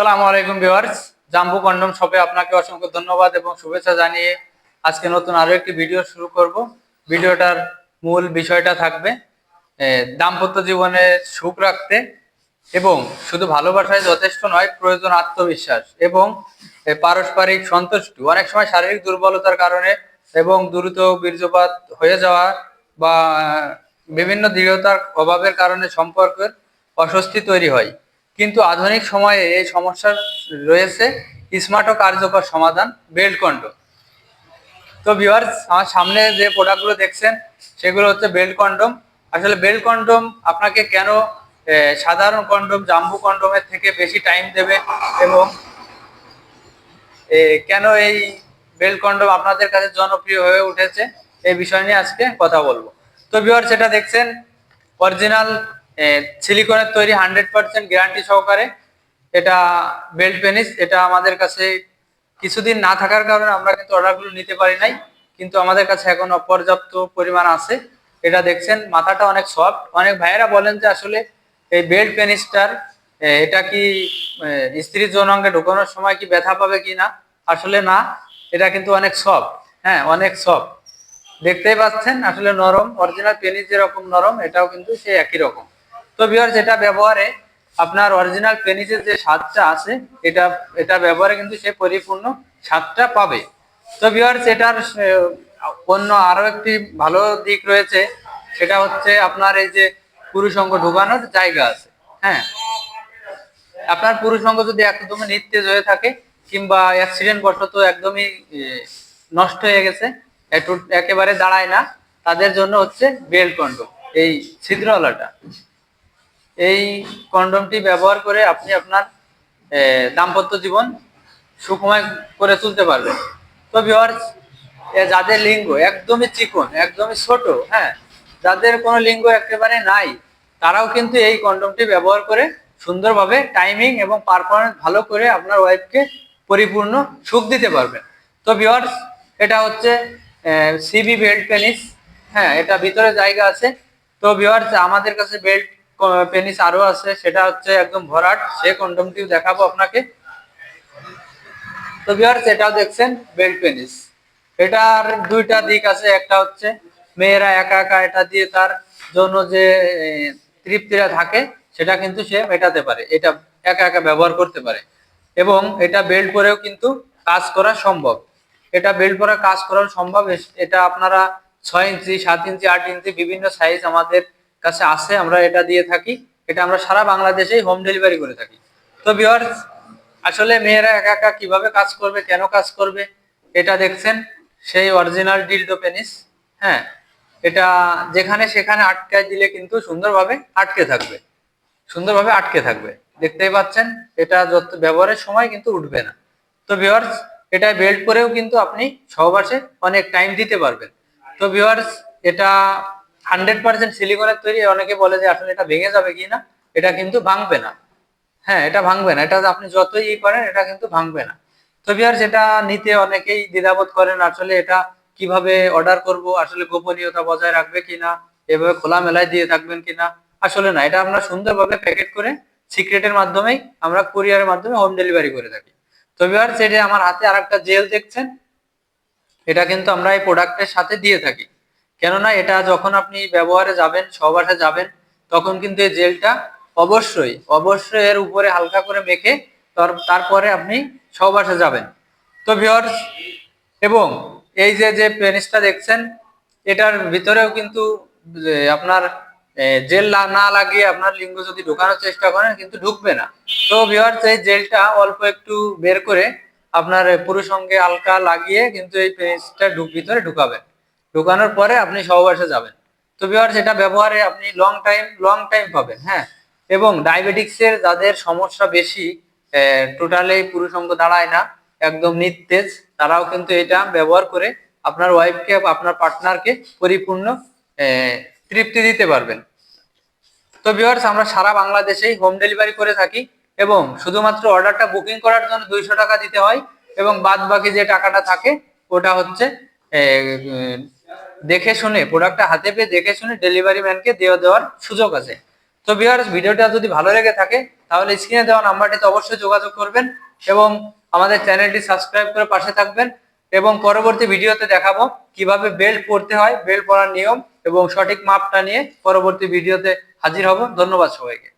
সালামু আলাইকুম ভিউয়ার্স, জাম্বু কন্ডম শপে আপনাকে অসংখ্য ধন্যবাদ এবং শুভেচ্ছা জানিয়ে আজকে নতুন আরো একটি ভিডিও শুরু করব। ভিডিওটার মূল বিষয়টা থাকবে দাম্পত্য জীবনে সুখ রাখতে এবং শুধু ভালোবাসায় যথেষ্ট নয়, প্রয়োজন আত্মবিশ্বাস এবং পারস্পরিক সন্তুষ্টি। অনেক সময় শারীরিক দুর্বলতার কারণে এবং দ্রুত বীর্যপাত হয়ে যাওয়া বা বিভিন্ন দৃঢ়তার অভাবের কারণে সম্পর্কের অস্বস্তি তৈরি হয়। কিন্তু আধুনিক সময়ে এই সমস্যার রয়েছে স্মার্ট ও কার্যকর সমাধান, বেল্ট কন্ডম। তো ভিউয়ার্স, আমার সামনে যে প্রোডাক্টগুলো দেখছেন সেগুলো হচ্ছে বেল্ট কন্ডম। আসলে বেল্ট কন্ডম আপনাকে কেন সাধারণ কন্ডম, জাম্বু কন্ডমের থেকে বেশি টাইম দেবে এবং কেন এই বেল্ট কন্ডম আপনাদের কাছে জনপ্রিয় হয়ে উঠেছে, এই বিষয় নিয়ে আজকে কথা বলবো। তো ভিউয়ার্স, এটা দেখছেন অরিজিনাল সিলিকনের তৈরি, 100% গ্যারান্টি সহকারে এটা বেল্ট পেনিস। এটা আমাদের কাছে কিছুদিন না থাকার কারণে আমরা কিন্তু অর্ডারগুলো নিতে পারি নাই, কিন্তু আমাদের কাছে এখন অপর্যাপ্ত পরিমাণ আছে। এটা দেখছেন মাথাটা অনেক সফট। অনেক ভাইয়েরা বলেন যে আসলে এই বেল্ট পেনিসটার এটা কি স্ত্রীর যৌনাঙ্গে ঢোকানোর সময় কি ব্যথা পাবে কি না। আসলে না, এটা কিন্তু অনেক সফট। হ্যাঁ, অনেক সফট, দেখতেই পাচ্ছেন। আসলে নরম, অরিজিনাল পেনিস যেরকম নরম এটাও কিন্তু সেই একই রকম। তো ভিউয়ার্স, এটা ব্যবহারে আপনার অরিজিনাল পেনিসের যে স্বাদটা আছে এটা এটা ব্যবহারে কিন্তু সে পরিপূর্ণ স্বাদটা পাবে। তো ভিউয়ার্স, এটার অন্য আরো একটি ভালো দিক রয়েছে, সেটা হচ্ছে আপনার এই যে পুরুষাঙ্গ ঢোকানোর জায়গা আছে। হ্যাঁ, আপনার পুরুষাঙ্গ যদি একদমই নিস্তেজ হয়ে থাকে কিংবা অ্যাক্সিডেন্ট বশত একদমই নষ্ট হয়ে গেছে, একটু একেবারে দাঁড়ায় না, তাদের জন্য হচ্ছে বেল্ট কন্ডম, এই ছিদ্রওয়ালাটা। এই কন্ডমটি ব্যবহার করে আপনি আপনার দাম্পত্য জীবন সুখময় করে তুলতে পারবেন। তো ভিউয়ার্স, যাদের লিঙ্গ একদমই চিকন, একদমই ছোট, হ্যাঁ, যাদের কোনো লিঙ্গ একেবারে নাই, তারাও কিন্তু এই কন্ডমটি ব্যবহার করে সুন্দরভাবে টাইমিং এবং পারফরমেন্স ভালো করে আপনার ওয়াইফকে পরিপূর্ণ সুখ দিতে পারবেন। তো ভিউয়ার্স, এটা হচ্ছে সিবি বেল্ট পেনিস। হ্যাঁ, এটা ভিতরে জায়গা আছে। তো ভিউয়ার্স, আমাদের কাছে বেল্ট পেনিস আরো আছে, সেটা হচ্ছে একদম ভরাট, সে কন্ডমটিও দেখাবো আপনাকে। তো ভিউয়ার্স, এটাও দেখছেন বেল্ট পেনিস। এটার দুইটা দিক আছে। একটা হচ্ছে মেয়েরা একা একা এটা দিয়ে তার জন্য যে তৃপ্তিটা থাকে সেটা কিন্তু সে মেটাতে পারে, এটা একা একা ব্যবহার করতে পারে। এবং এটা বেল্ট পরেও কিন্তু কাজ করা সম্ভব। এটা বেল্ট পরে কাজ করা সম্ভব। এটা আপনারা 6 ইঞ্চি, 7 ইঞ্চি, 8 ইঞ্চি বিভিন্ন সাইজ আমাদের কাছে আছে, আমরা এটা দিয়ে থাকি। এটা আমরা সারা বাংলাদেশেই হোম ডেলিভারি করে থাকি। তো ভিউয়ার্স, আসলে মেয়েরা একা একা কিভাবে কাজ করবে, কেন কাজ করবে, এটা দেখছেন সেই অরিজিনাল ডিলডো পেনিস। হ্যাঁ, এটা যেখানে সেখানে আটকায় দিলে কিন্তু সুন্দরভাবে আটকে থাকবে, সুন্দরভাবে আটকে থাকবে, দেখতেই পাচ্ছেন। এটা যত ব্যবহারের সময় কিন্তু উঠবে না। তো ভিউয়ার্স, এটা বেল্ট করেও কিন্তু আপনি সহবাসে অনেক টাইম দিতে পারবেন। তো ভিউয়ার্স, এটা 100% সিলিকনের তৈরি। অনেকে বলে যে আসলে এটা ভেঙে যাবে কি না, এটা কিন্তু ভাঙবে না। হ্যাঁ, এটা ভাঙবে না, এটা আপনি যতই করেন এটা কিন্তু ভাঙবে না। তো ভিউয়ার্স, এটা নিতে অনেকেই দ্বিধাবোধ করেন, আসলে এটা কিভাবে অর্ডার করব, আসলে গোপনীয়তা বজায় রাখবে কিনা, এভাবে খোলামেলায় দিয়ে থাকবেন কিনা। আসলে না, এটা আমরা সুন্দরভাবে প্যাকেট করে সিক্রেটের মাধ্যমেই আমরা কুরিয়ারের মাধ্যমে হোম ডেলিভারি করে থাকি। তো ভিউয়ার্স, এটা আমার হাতে আরেকটা জেল দেখছেন, এটা কিন্তু আমরা এই প্রোডাক্টের সাথে দিয়ে থাকি। কেননা এটা যখন আপনি ব্যবহারে যাবেন, সহবাসে যাবেন, তখন কিন্তু এই জেলটা অবশ্যই অবশ্যই এর উপরে হালকা করে মেখে তারপরে আপনি সহবাসে যাবেন। তো ভিউয়ার্স, এবং এই যে যে পেনিসটা দেখছেন, এটার ভিতরেও কিন্তু আপনার জেল না লাগিয়ে আপনার লিঙ্গ যদি ঢোকানোর চেষ্টা করেন কিন্তু ঢুকবে না। তো ভিউয়ার্স, এই জেলটা অল্প একটু বের করে আপনার পুরুষ অঙ্গে হালকা লাগিয়ে কিন্তু এই পেনিসটা ভিতরে ঢুকাবেন। ঢুকানোর পরে আপনি সহবাসে যাবেন। তো ভিউয়ার্স, এটা ব্যবহারে আপনি লং টাইম পাবেন। হ্যাঁ, এবং ডায়াবেটিক্সের যাদের সমস্যা বেশি, টোটালি পুরুষ অঙ্গ দাঁড়ায় না, একদম নিস্তেজ, তারাও কিন্তু এটা ব্যবহার করে আপনার ওয়াইফকে, আপনার পার্টনারকে পরিপূর্ণ তৃপ্তি দিতে পারবেন। তো ভিউয়ার্স, আমরা সারা বাংলাদেশেই হোম ডেলিভারি করে থাকি এবং শুধুমাত্র অর্ডারটা বুকিং করার জন্য 200 টাকা দিতে হয় এবং বাদ বাকি যে টাকাটা থাকে ওটা হচ্ছে দেখে শুনে, প্রোডাক্টটা হাতে পেয়ে দেখে শুনে ডেলিভারি ম্যানকে দেওয়ার সুযোগ আছে। তো ভিউয়ার্স, ভিডিওটা যদি ভালো লেগে থাকে তাহলে স্ক্রিনে দেওয়া নাম্বারটিতে অবশ্যই যোগাযোগ করবেন এবং আমাদের চ্যানেলটি সাবস্ক্রাইব করে পাশে থাকবেন। এবং পরবর্তী ভিডিওতে দেখাবো কিভাবে বেল্ট পরতে হয়, বেল্ট পরার নিয়ম এবং সঠিক মাপটা নিয়ে পরবর্তী ভিডিওতে হাজির হব। ধন্যবাদ সবাইকে।